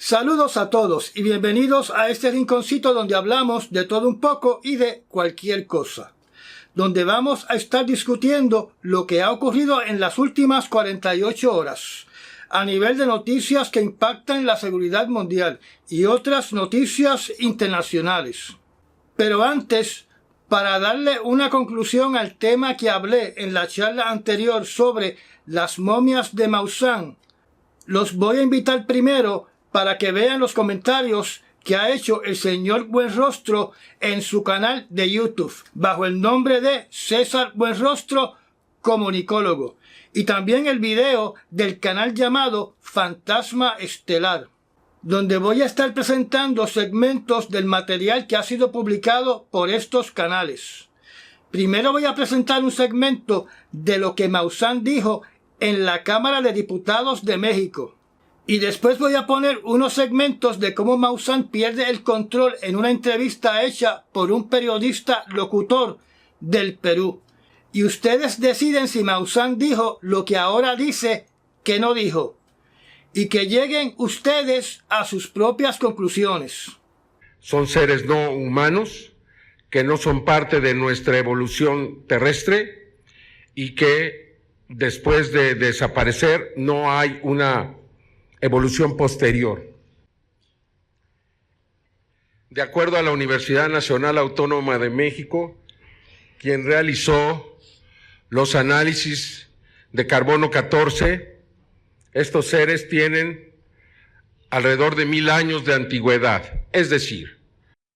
Saludos a todos y bienvenidos a este rinconcito donde hablamos de todo un poco y de cualquier cosa, donde vamos a estar discutiendo lo que ha ocurrido en las últimas 48 horas, a nivel de noticias que impactan la seguridad mundial y otras noticias internacionales. Pero antes, para darle una conclusión al tema que hablé en la charla anterior sobre las momias de Maussan, los voy a invitar primero para que vean los comentarios que ha hecho el señor Buenrostro en su canal de YouTube, bajo el nombre de César Buenrostro, comunicólogo, y también el video del canal llamado Fantasma Estelar, donde voy a estar presentando segmentos del material que ha sido publicado por estos canales. Primero voy a presentar un segmento de lo que Maussan dijo en la Cámara de Diputados de México. Y después voy a poner unos segmentos de cómo Maussan pierde el control en una entrevista hecha por un periodista locutor del Perú. Y ustedes deciden si Maussan dijo lo que ahora dice que no dijo. Y que lleguen ustedes a sus propias conclusiones. Son seres no humanos que no son parte de nuestra evolución terrestre y que después de desaparecer no hay una evolución posterior. De acuerdo a la Universidad Nacional Autónoma de México, quien realizó los análisis de carbono 14, estos seres tienen alrededor de 1000 años de antigüedad. Es decir,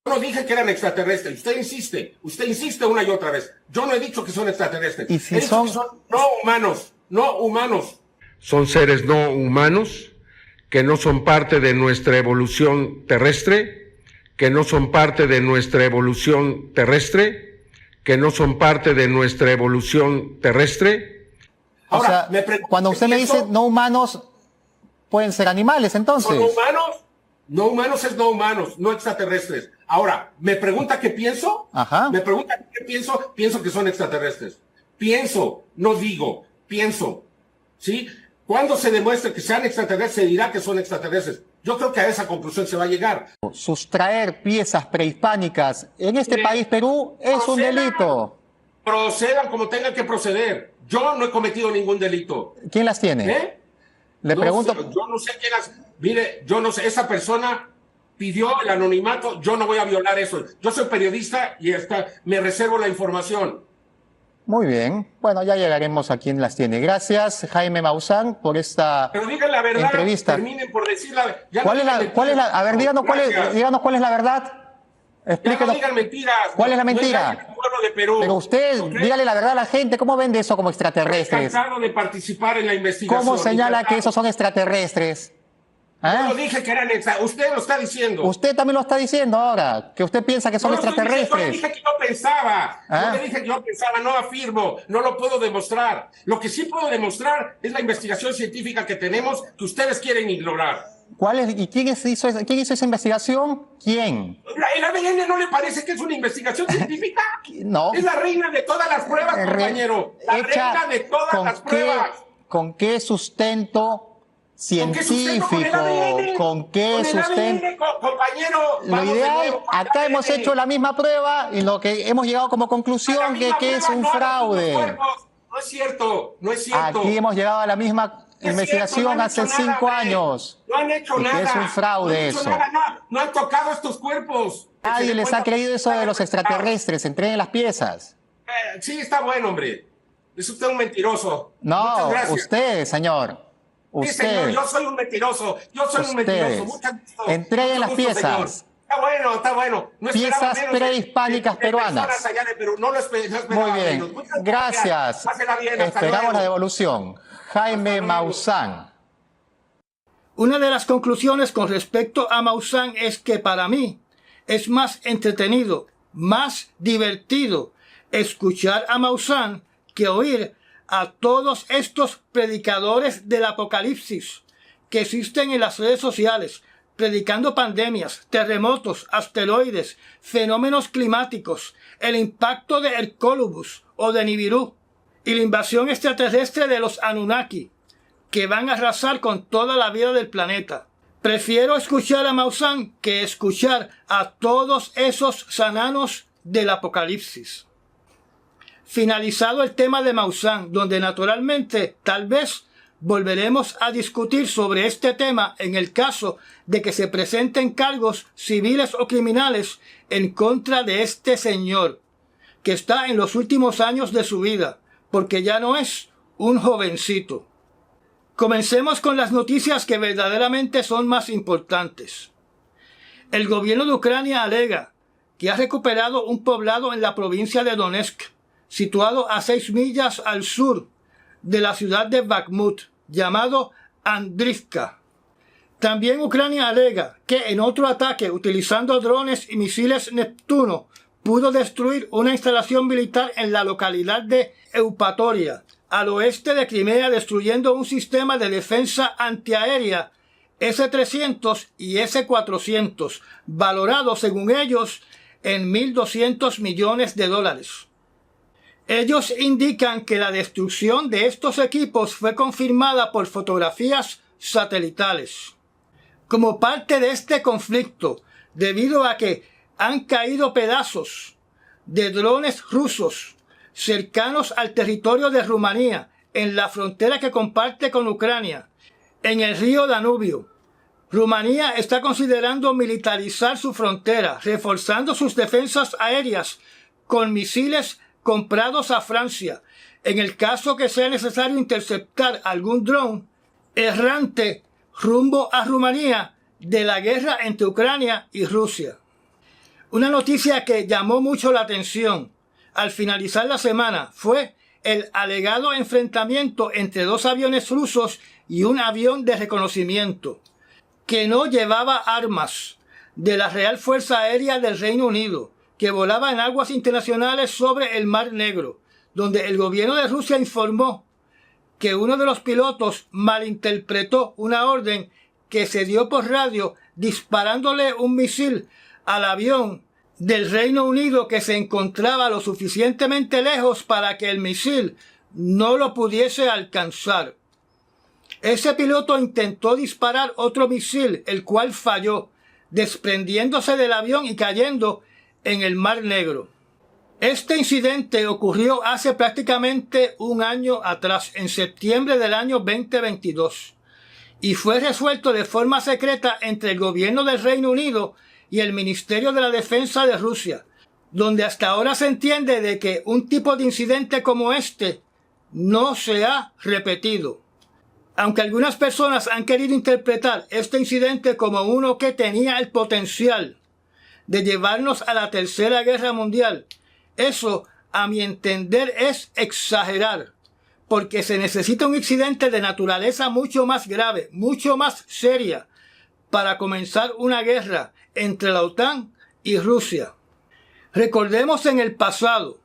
yo no dije que eran extraterrestres, usted insiste una y otra vez. Yo no he dicho que son extraterrestres. ¿Y si son no humanos? Son seres no humanos que no son parte de nuestra evolución terrestre, que no son parte de nuestra evolución terrestre, que no son parte de nuestra evolución terrestre. Ahora, o sea, cuando usted me dice no humanos, pueden ser animales, entonces. ¿Son humanos? No humanos es no humanos, no extraterrestres. Ahora, ¿me pregunta qué pienso? Ajá. ¿Me pregunta qué pienso? Pienso que son extraterrestres. Pienso, no digo, pienso. ¿Sí? Cuando se demuestre que sean extraterrestres, se dirá que son extraterrestres. Yo creo que a esa conclusión se va a llegar. Sustraer piezas prehispánicas en este país, Perú, es un delito. Procedan como tengan que proceder. Yo no he cometido ningún delito. ¿Quién las tiene? Le pregunto. Yo no sé quién las... Mire, yo no sé, esa persona pidió el anonimato, yo no voy a violar eso. Yo soy periodista y me reservo la información. Muy bien. Bueno, ya llegaremos a quién las tiene. Gracias, Jaime Maussan, por esta Pero digan la verdad, entrevista. Terminen por decir la verdad. A ver, díganos cuál es la verdad. Explíquenos. No digan mentiras. ¿Cuál es la mentira? No pueblo de Perú. Pero usted, dígale la verdad a la gente. ¿Cómo vende eso como extraterrestres? Encantado de participar en la investigación. ¿Cómo señala que esos son extraterrestres? Yo no dije que eran extraterrestres. Usted lo está diciendo. Usted también lo está diciendo ahora, que usted piensa que son extraterrestres. Yo le dije que yo pensaba. Yo le dije que yo pensaba, no afirmo, no lo puedo demostrar. Lo que sí puedo demostrar es la investigación científica que tenemos que ustedes quieren ignorar. ¿Cuál es? ¿Y quién hizo esa investigación? ¿Quién? ¿El ADN no le parece que es una investigación científica? No. Es la reina de todas las pruebas, compañero. La reina de todas las pruebas. ¿Con qué sustento científico? ¿Con qué sustento? Compañero, lo ideal, acá hemos hecho la misma prueba y lo que hemos llegado como conclusión que es un fraude. No es cierto, no es cierto. Aquí hemos llegado a la misma investigación hace 5 años. No han hecho nada. Es un fraude eso. No han tocado estos cuerpos. Nadie les ha creído eso de los extraterrestres. Entreguen las piezas. Sí, está bueno, hombre. Es usted un mentiroso. No, usted, señor. Usted. Sí, señor, yo soy un mentiroso. Entreguen las piezas. Señor. Está bueno. No piezas prehispánicas peruanas. No lo esperaba. Muy bien. Gracias. Esperamos la devolución. Jaime Maussan. Una de las conclusiones con respecto a Maussan es que para mí es más entretenido, más divertido escuchar a Maussan que oír a todos estos predicadores del apocalipsis que existen en las redes sociales, predicando pandemias, terremotos, asteroides, fenómenos climáticos, el impacto de Hercólubus o de Nibiru y la invasión extraterrestre de los Anunnaki, que van a arrasar con toda la vida del planeta. Prefiero escuchar a Maussan que escuchar a todos esos sananos del Apocalipsis. Finalizado el tema de Maussan, donde naturalmente tal vez volveremos a discutir sobre este tema en el caso de que se presenten cargos civiles o criminales en contra de este señor, que está en los últimos años de su vida, porque ya no es un jovencito. Comencemos con las noticias que verdaderamente son más importantes. El gobierno de Ucrania alega que ha recuperado un poblado en la provincia de Donetsk, situado a 6 millas al sur de la ciudad de Bakhmut, llamado Andrivka. También Ucrania alega que en otro ataque utilizando drones y misiles Neptuno pudo destruir una instalación militar en la localidad de Eupatoria, al oeste de Crimea, destruyendo un sistema de defensa antiaérea S-300 y S-400, valorado según ellos en $1.200 millones. Ellos indican que la destrucción de estos equipos fue confirmada por fotografías satelitales. Como parte de este conflicto, debido a que han caído pedazos de drones rusos cercanos al territorio de Rumanía, en la frontera que comparte con Ucrania, en el río Danubio. Rumanía está considerando militarizar su frontera, reforzando sus defensas aéreas con misiles comprados a Francia, en el caso que sea necesario interceptar algún dron errante rumbo a Rumanía de la guerra entre Ucrania y Rusia. Una noticia que llamó mucho la atención al finalizar la semana fue el alegado enfrentamiento entre 2 aviones rusos y un avión de reconocimiento que no llevaba armas de la Real Fuerza Aérea del Reino Unido, que volaba en aguas internacionales sobre el Mar Negro, donde el gobierno de Rusia informó que uno de los pilotos malinterpretó una orden que se dio por radio disparándole un misil al avión del Reino Unido que se encontraba lo suficientemente lejos para que el misil no lo pudiese alcanzar. Ese piloto intentó disparar otro misil, el cual falló, desprendiéndose del avión y cayendo en el Mar Negro. Este incidente ocurrió hace prácticamente un año atrás, en septiembre del año 2022, y fue resuelto de forma secreta entre el gobierno del Reino Unido y el Ministerio de la Defensa de Rusia, donde hasta ahora se entiende de que un tipo de incidente como este no se ha repetido. Aunque algunas personas han querido interpretar este incidente como uno que tenía el potencial de llevarnos a la Tercera Guerra Mundial, eso, a mi entender, es exagerar, porque se necesita un incidente de naturaleza mucho más grave, mucho más seria, para comenzar una guerra entre la OTAN y Rusia. Recordemos en el pasado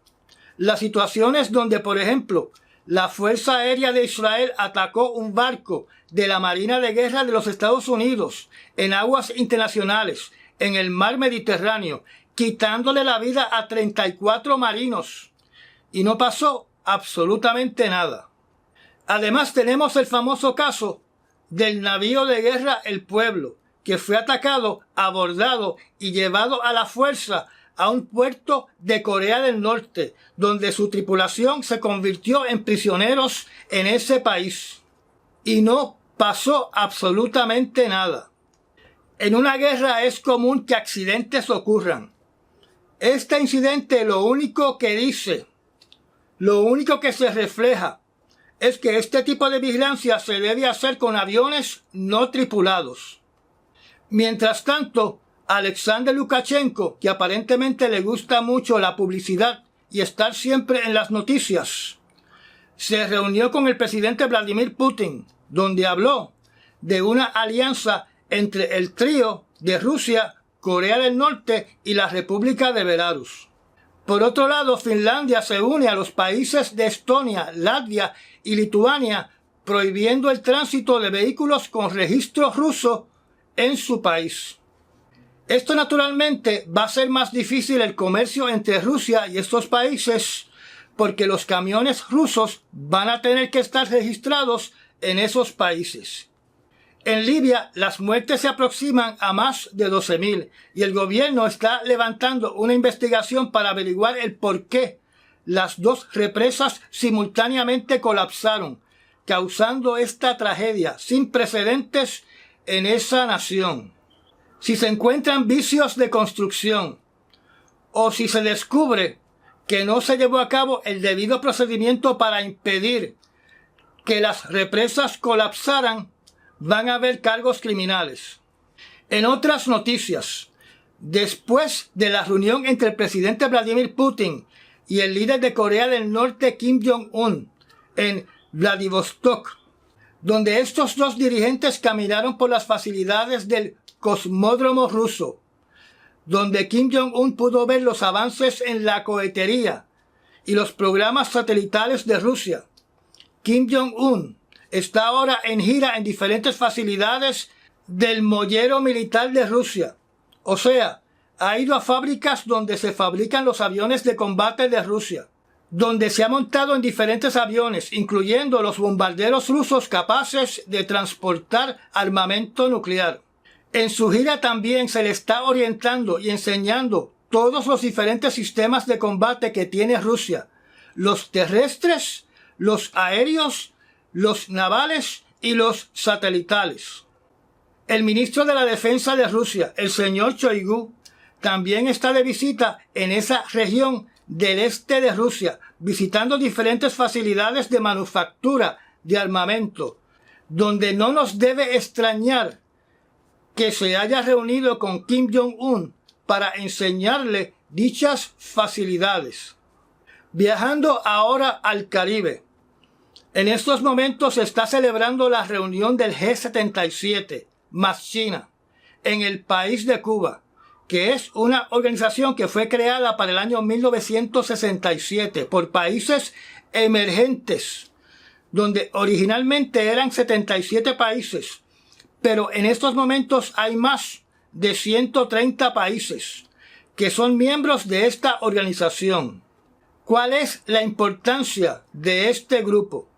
las situaciones donde, por ejemplo, la Fuerza Aérea de Israel atacó un barco de la Marina de Guerra de los Estados Unidos en aguas internacionales, en el mar Mediterráneo, quitándole la vida a 34 marinos. Y no pasó absolutamente nada. Además tenemos el famoso caso del navío de guerra El Pueblo, que fue atacado, abordado y llevado a la fuerza a un puerto de Corea del Norte, donde su tripulación se convirtió en prisioneros en ese país. Y no pasó absolutamente nada. En una guerra es común que accidentes ocurran. Este incidente lo único que dice, lo único que se refleja, es que este tipo de vigilancia se debe hacer con aviones no tripulados. Mientras tanto, Alexander Lukashenko, que aparentemente le gusta mucho la publicidad y estar siempre en las noticias, se reunió con el presidente Vladimir Putin, donde habló de una alianza entre el trío de Rusia, Corea del Norte y la República de Belarus. Por otro lado, Finlandia se une a los países de Estonia, Latvia y Lituania, prohibiendo el tránsito de vehículos con registro ruso en su país. Esto naturalmente va a ser más difícil el comercio entre Rusia y estos países, porque los camiones rusos van a tener que estar registrados en esos países. En Libia, las muertes se aproximan a más de 12.000 y el gobierno está levantando una investigación para averiguar el por qué las dos represas simultáneamente colapsaron, causando esta tragedia sin precedentes en esa nación. Si se encuentran vicios de construcción o si se descubre que no se llevó a cabo el debido procedimiento para impedir que las represas colapsaran, van a haber cargos criminales. En otras noticias, después de la reunión entre el presidente Vladimir Putin y el líder de Corea del Norte Kim Jong-un en Vladivostok, donde estos dos dirigentes caminaron por las facilidades del cosmódromo ruso, donde Kim Jong-un pudo ver los avances en la cohetería y los programas satelitales de Rusia. Kim Jong-un está ahora en gira en diferentes facilidades del mollero militar de Rusia. O sea, ha ido a fábricas donde se fabrican los aviones de combate de Rusia, donde se ha montado en diferentes aviones, incluyendo los bombarderos rusos capaces de transportar armamento nuclear. En su gira también se le está orientando y enseñando todos los diferentes sistemas de combate que tiene Rusia, los terrestres, los aéreos, los navales y los satelitales. El ministro de la Defensa de Rusia, el señor Shoigu, también está de visita en esa región del este de Rusia, visitando diferentes facilidades de manufactura de armamento, donde no nos debe extrañar que se haya reunido con Kim Jong-un para enseñarle dichas facilidades. Viajando ahora al Caribe. En estos momentos se está celebrando la reunión del G77 más China en el país de Cuba, que es una organización que fue creada para el año 1967 por países emergentes, donde originalmente eran 77 países, pero en estos momentos hay más de 130 países que son miembros de esta organización. ¿Cuál es la importancia de este grupo?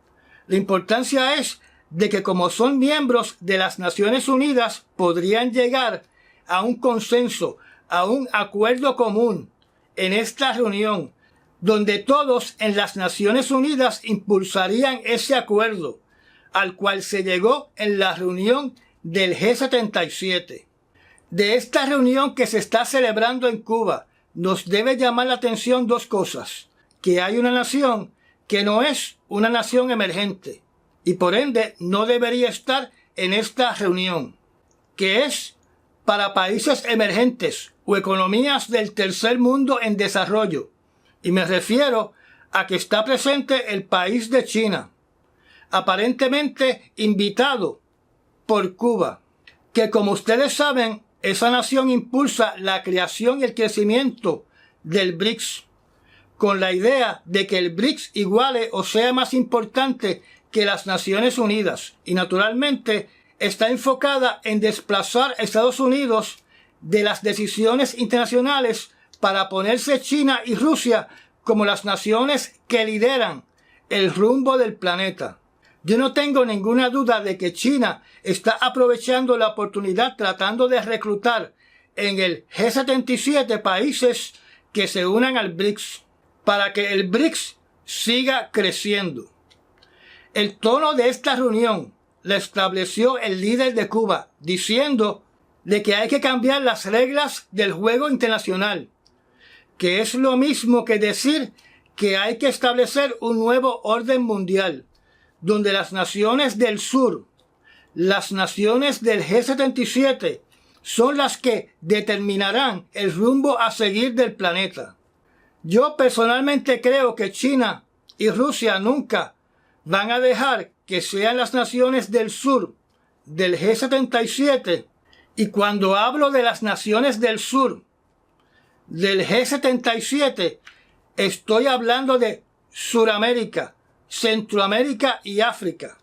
La importancia es de que como son miembros de las Naciones Unidas, podrían llegar a un consenso, a un acuerdo común en esta reunión, donde todos en las Naciones Unidas impulsarían ese acuerdo, al cual se llegó en la reunión del G77. De esta reunión que se está celebrando en Cuba, nos debe llamar la atención dos cosas: que hay una nación que no es una nación emergente y por ende no debería estar en esta reunión, que es para países emergentes o economías del tercer mundo en desarrollo, y me refiero a que está presente el país de China, aparentemente invitado por Cuba, que como ustedes saben, esa nación impulsa la creación y el crecimiento del BRICS, con la idea de que el BRICS iguale o sea más importante que las Naciones Unidas, y naturalmente está enfocada en desplazar a Estados Unidos de las decisiones internacionales para ponerse China y Rusia como las naciones que lideran el rumbo del planeta. Yo no tengo ninguna duda de que China está aprovechando la oportunidad tratando de reclutar en el G77 países que se unan al BRICS, para que el BRICS siga creciendo. El tono de esta reunión la estableció el líder de Cuba, diciendo de que hay que cambiar las reglas del juego internacional, que es lo mismo que decir que hay que establecer un nuevo orden mundial, donde las naciones del sur, las naciones del G77, son las que determinarán el rumbo a seguir del planeta. Yo personalmente creo que China y Rusia nunca van a dejar que sean las naciones del sur del G77, y cuando hablo de las naciones del sur del G77, estoy hablando de Suramérica, Centroamérica y África,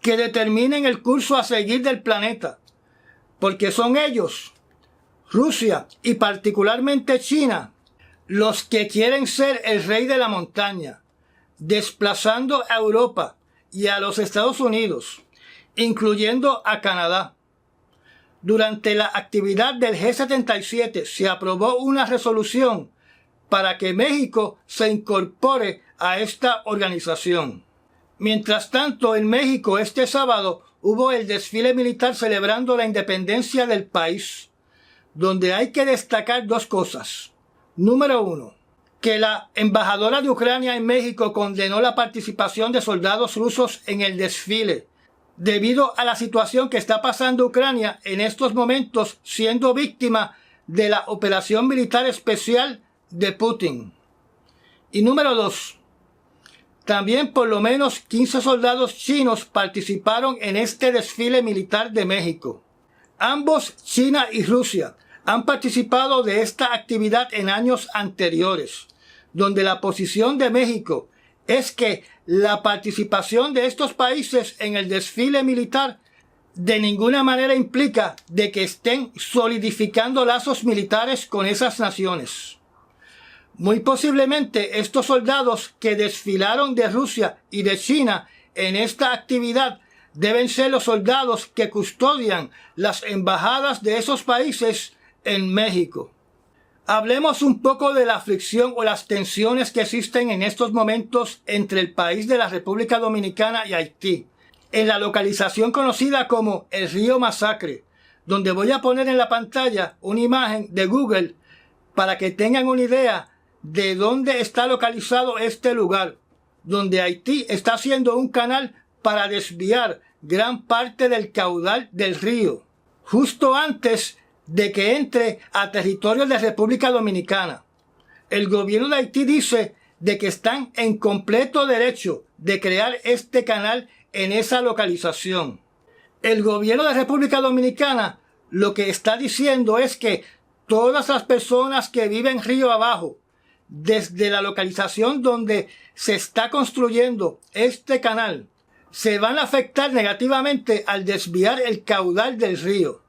que determinen el curso a seguir del planeta, porque son ellos, Rusia y particularmente China, los que quieren ser el rey de la montaña, desplazando a Europa y a los Estados Unidos, incluyendo a Canadá. Durante la actividad del G77 se aprobó una resolución para que México se incorpore a esta organización. Mientras tanto, en México este sábado hubo el desfile militar celebrando la independencia del país, donde hay que destacar dos cosas. Número 1, que la embajadora de Ucrania en México condenó la participación de soldados rusos en el desfile, debido a la situación que está pasando Ucrania en estos momentos, siendo víctima de la operación militar especial de Putin. Y número 2, también por lo menos 15 soldados chinos participaron en este desfile militar de México. Ambos, China y Rusia, han participado de esta actividad en años anteriores, donde la posición de México es que la participación de estos países en el desfile militar de ninguna manera implica de que estén solidificando lazos militares con esas naciones. Muy posiblemente estos soldados que desfilaron de Rusia y de China en esta actividad deben ser los soldados que custodian las embajadas de esos países en México. Hablemos un poco de la fricción o las tensiones que existen en estos momentos entre el país de la República Dominicana y Haití, en la localización conocida como el Río Masacre, donde voy a poner en la pantalla una imagen de Google para que tengan una idea de dónde está localizado este lugar, donde Haití está haciendo un canal para desviar gran parte del caudal del río, justo antes de que entre a territorio de República Dominicana. El gobierno de Haití dice de que están en completo derecho de crear este canal en esa localización. El gobierno de República Dominicana lo que está diciendo es que todas las personas que viven río abajo, desde la localización donde se está construyendo este canal, se van a afectar negativamente al desviar el caudal del río,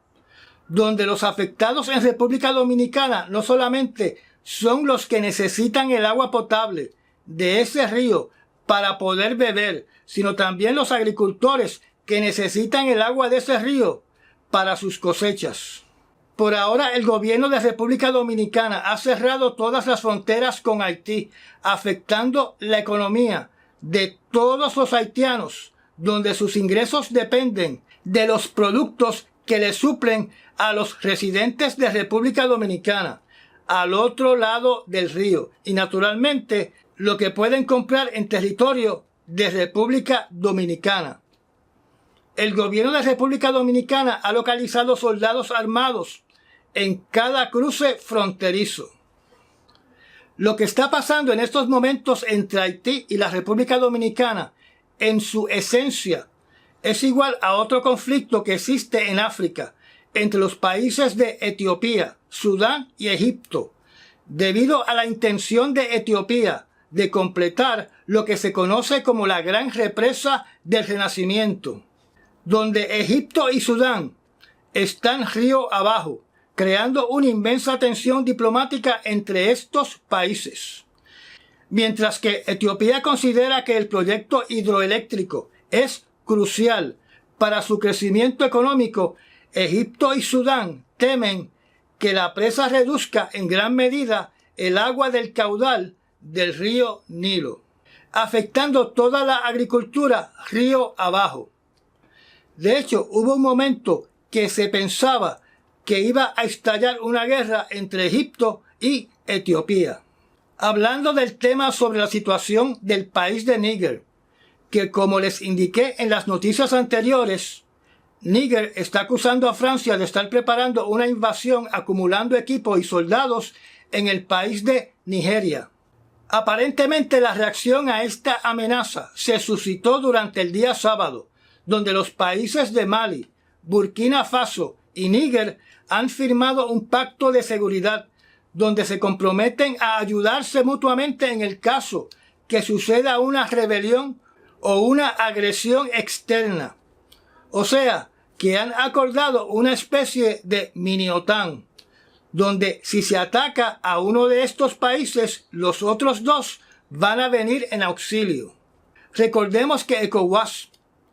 donde los afectados en República Dominicana no solamente son los que necesitan el agua potable de ese río para poder beber, sino también los agricultores que necesitan el agua de ese río para sus cosechas. Por ahora, el gobierno de República Dominicana ha cerrado todas las fronteras con Haití, afectando la economía de todos los haitianos, donde sus ingresos dependen de los productos que le suplen a los residentes de República Dominicana, al otro lado del río, y naturalmente lo que pueden comprar en territorio de República Dominicana. El gobierno de República Dominicana ha localizado soldados armados en cada cruce fronterizo. Lo que está pasando en estos momentos entre Haití y la República Dominicana, en su esencia, es igual a otro conflicto que existe en África, entre los países de Etiopía, Sudán y Egipto, debido a la intención de Etiopía de completar lo que se conoce como la Gran Represa del Renacimiento, donde Egipto y Sudán están río abajo, creando una inmensa tensión diplomática entre estos países. Mientras que Etiopía considera que el proyecto hidroeléctrico es crucial para su crecimiento económico, Egipto y Sudán temen que la presa reduzca en gran medida el agua del caudal del río Nilo, afectando toda la agricultura río abajo. De hecho, hubo un momento que se pensaba que iba a estallar una guerra entre Egipto y Etiopía. Hablando del tema sobre la situación del país de Níger, que como les indiqué en las noticias anteriores, Níger está acusando a Francia de estar preparando una invasión acumulando equipo y soldados en el país de Nigeria. Aparentemente la reacción a esta amenaza se suscitó durante el día sábado, donde los países de Mali, Burkina Faso y Níger han firmado un pacto de seguridad donde se comprometen a ayudarse mutuamente en el caso que suceda una rebelión o una agresión externa. O sea, que han acordado una especie de mini-OTAN, donde si se ataca a uno de estos países, los otros dos van a venir en auxilio. Recordemos que ECOWAS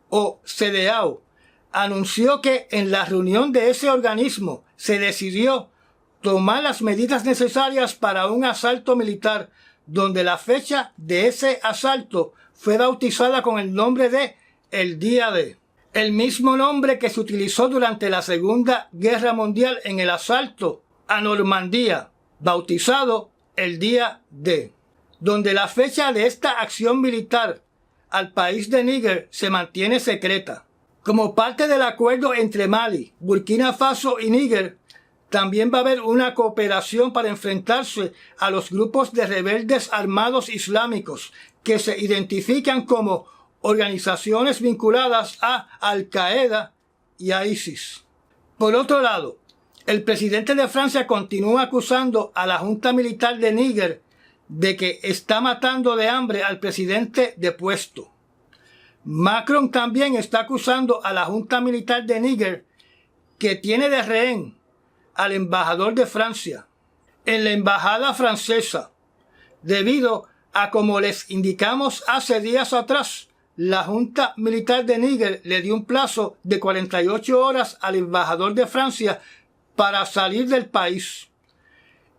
o CEDEAO anunció que en la reunión de ese organismo se decidió tomar las medidas necesarias para un asalto militar, donde la fecha de ese asalto fue bautizada con el nombre de el Día D, el mismo nombre que se utilizó durante la Segunda Guerra Mundial en el asalto a Normandía, bautizado el Día D, donde la fecha de esta acción militar al país de Níger se mantiene secreta. Como parte del acuerdo entre Mali, Burkina Faso y Níger, también va a haber una cooperación para enfrentarse a los grupos de rebeldes armados islámicos que se identifican como organizaciones vinculadas a Al-Qaeda y a ISIS. Por otro lado, el presidente de Francia continúa acusando a la junta militar de Níger de que está matando de hambre al presidente depuesto. Macron también está acusando a la junta militar de Níger que tiene de rehén al embajador de Francia en la embajada francesa, debido a, como les indicamos hace días atrás, la junta militar de Níger le dio un plazo de 48 horas al embajador de Francia para salir del país.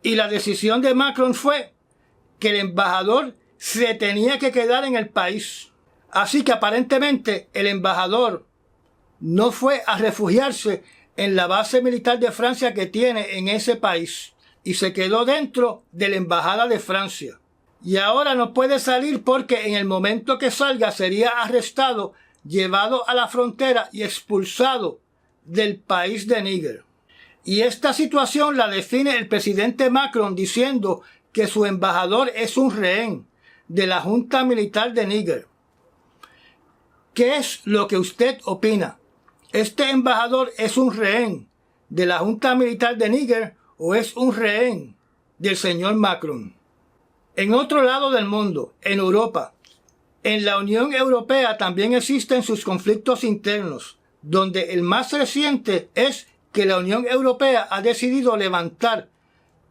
Y la decisión de Macron fue que el embajador se tenía que quedar en el país. Así que aparentemente el embajador no fue a refugiarse en la base militar de Francia que tiene en ese país y se quedó dentro de la embajada de Francia. Y ahora no puede salir porque en el momento que salga sería arrestado, llevado a la frontera y expulsado del país de Níger. Y esta situación la define el presidente Macron diciendo que su embajador es un rehén de la junta militar de Níger. ¿Qué es lo que usted opina? ¿Este embajador es un rehén de la junta militar de Níger o es un rehén del señor Macron? En otro lado del mundo, en Europa, en la Unión Europea también existen sus conflictos internos, donde el más reciente es que la Unión Europea ha decidido levantar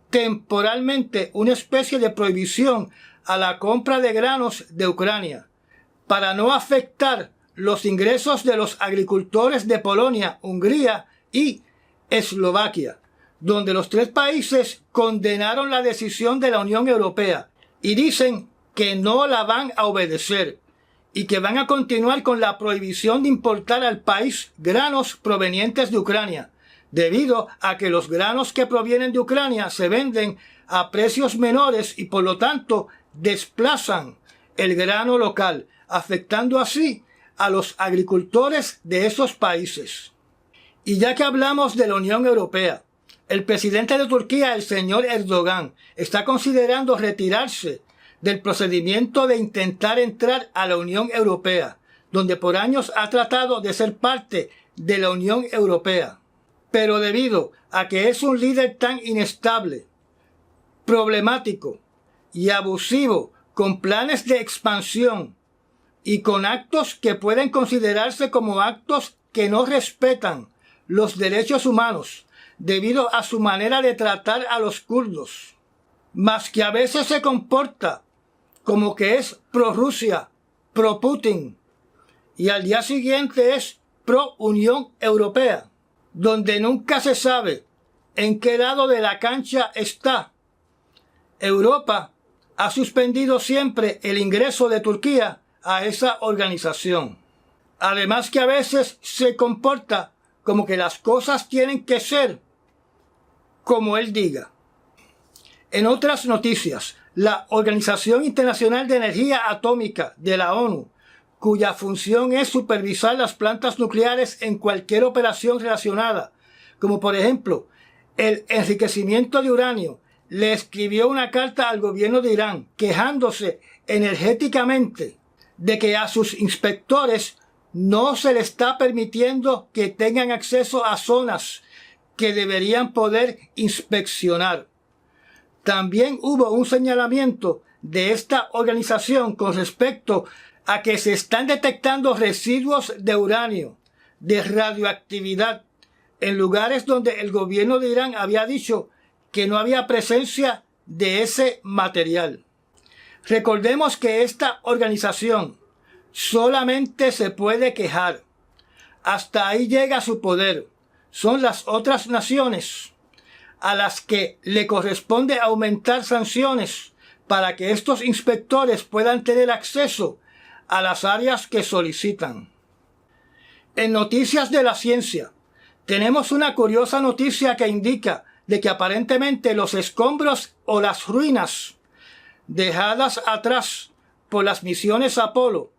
temporalmente una especie de prohibición a la compra de granos de Ucrania, para no afectar los ingresos de los agricultores de Polonia, Hungría y Eslovaquia, donde los tres países condenaron la decisión de la Unión Europea y dicen que no la van a obedecer y que van a continuar con la prohibición de importar al país granos provenientes de Ucrania, debido a que los granos que provienen de Ucrania se venden a precios menores y por lo tanto desplazan el grano local, afectando así a los agricultores de esos países. Y ya que hablamos de la Unión Europea, el presidente de Turquía, el señor Erdogan, está considerando retirarse del procedimiento de intentar entrar a la Unión Europea, donde por años ha tratado de ser parte de la Unión Europea. Pero debido a que es un líder tan inestable, problemático y abusivo, con planes de expansión y con actos que pueden considerarse como actos que no respetan los derechos humanos, debido a su manera de tratar a los kurdos, más que a veces se comporta como que es pro-Rusia, pro-Putin, y al día siguiente es pro-Unión Europea, donde nunca se sabe en qué lado de la cancha está. Europa ha suspendido siempre el ingreso de Turquía a esa organización. Además que a veces se comporta como que las cosas tienen que ser como él diga. En otras noticias, la Organización Internacional de Energía Atómica de la ONU, cuya función es supervisar las plantas nucleares en cualquier operación relacionada, como por ejemplo el enriquecimiento de uranio, le escribió una carta al gobierno de Irán quejándose energéticamente de que a sus inspectores no se le está permitiendo que tengan acceso a zonas que deberían poder inspeccionar. También hubo un señalamiento de esta organización con respecto a que se están detectando residuos de uranio, de radioactividad, en lugares donde el gobierno de Irán había dicho que no había presencia de ese material. Recordemos que esta organización solamente se puede quejar. Hasta ahí llega su poder. Son las otras naciones a las que le corresponde aumentar sanciones para que estos inspectores puedan tener acceso a las áreas que solicitan. En noticias de la ciencia, tenemos una curiosa noticia que indica de que aparentemente los escombros o las ruinas dejadas atrás por las misiones Apolo,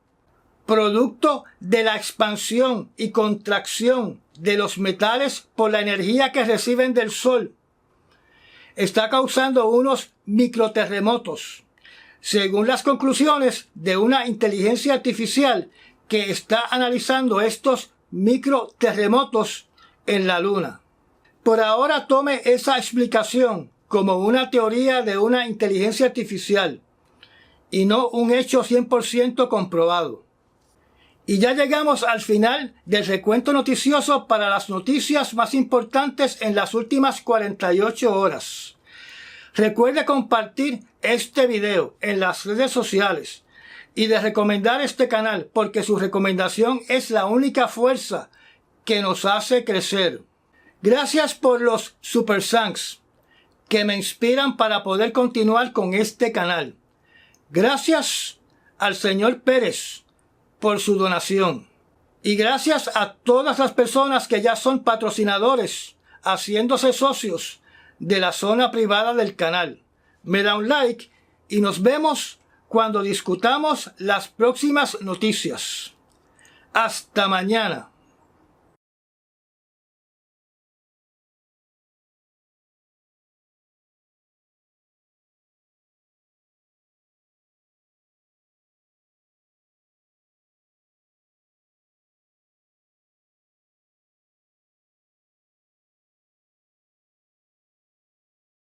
producto de la expansión y contracción de los metales por la energía que reciben del Sol, está causando unos microterremotos, según las conclusiones de una inteligencia artificial que está analizando estos microterremotos en la Luna. Por ahora tome esa explicación como una teoría de una inteligencia artificial y no un hecho 100% comprobado. Y ya llegamos al final del recuento noticioso para las noticias más importantes en las últimas 48 horas. Recuerde compartir este video en las redes sociales y de recomendar este canal porque su recomendación es la única fuerza que nos hace crecer. Gracias por los Super Thanks que me inspiran para poder continuar con este canal. Gracias al señor Pérez por su donación. Y gracias a todas las personas que ya son patrocinadores, haciéndose socios de la zona privada del canal. Me da un like y nos vemos cuando discutamos las próximas noticias. Hasta mañana.